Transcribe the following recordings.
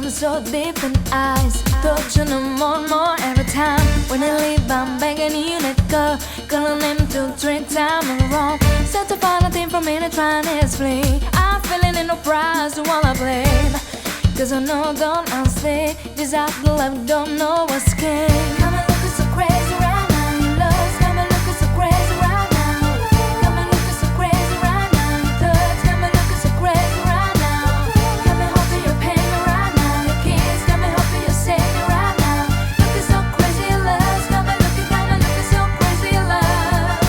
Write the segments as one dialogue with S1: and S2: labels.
S1: them so deep in eyes. Touching them more and more every time. When I leave, I'm begging you let go. Calling them 2-3 times in a row. Set to find a thing for me to try and explain. I'm feeling in no prize to wanna blame. Cause I know don't honestly. This out the love don't know what's game. Come and look so crazy right now. You love, come and look so crazy right now. Come and look so crazy right now. You touch, come and look so crazy right now. Come and hold your pain right now. Your kiss, come and hold your safety right now. Looking so crazy love, come and look so crazy love.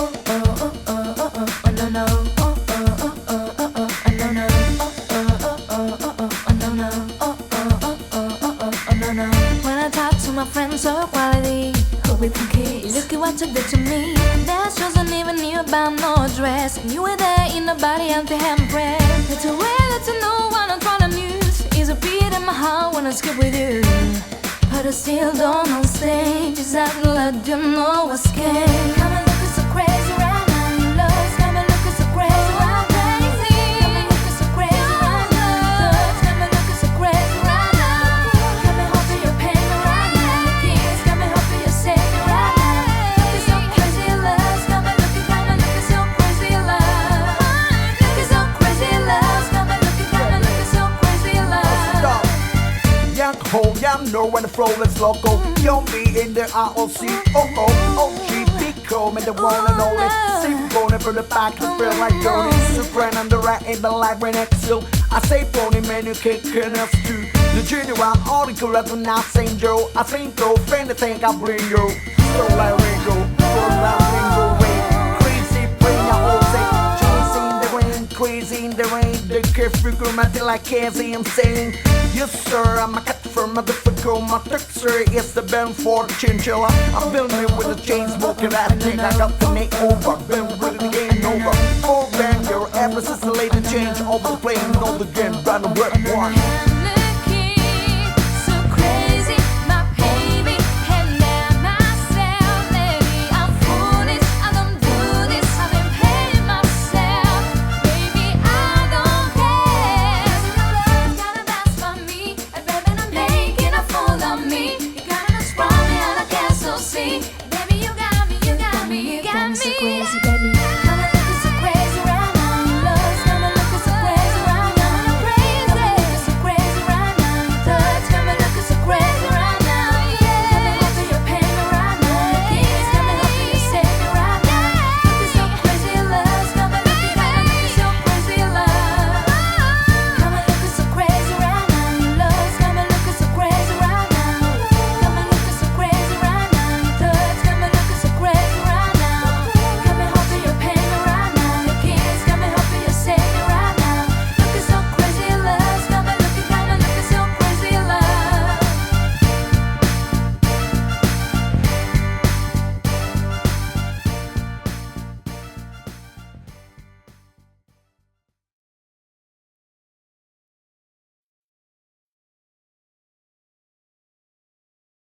S1: Oh oh oh oh oh oh oh no no. Oh oh oh oh oh oh no no. When I talk to my friends so quality, who we think is? Look at what you did to me. That wasn't even knew about no dress. And you were there in the body empty handprint. It's a way that you know what I'm trying to use. Is a beat in my heart when I skip with you. But I still don't know stage. Is that love, you know what's game. Come and look so crazy right now. You love, come and look so crazy right now. Come and look so crazy right now. Touch, come and look so crazy right now. Come and hold your pain right now. Your kiss, come and hold your safety right now. Looking so crazy love, come and look so crazy love. Looking so crazy love, come and look so crazy love.
S2: Young ho, young know when the flow is local. You'll be in the ROC. Oh oh, OG, big cool, man, the one and only. See me going from the back, I feel like Tony. Super on the right in the light right next to. I say phony, man, you can't us too. The genuine article of the not Saint Joe. I think though, friend, I think I bring you. So like Ringo, so like Ringo, crazy, bring your whole thing. Chasing the rain, crazy in the rain. The carefree chromatic like Cassie, I'm saying. Yes sir, I'm a cut from motherfucker. My texture is the bend for the chinchilla. I'm building with a chain smoking. I think I got the name over. Been with the game over. Full bang, your ever since the later change over the plane. Know the game, run the work one.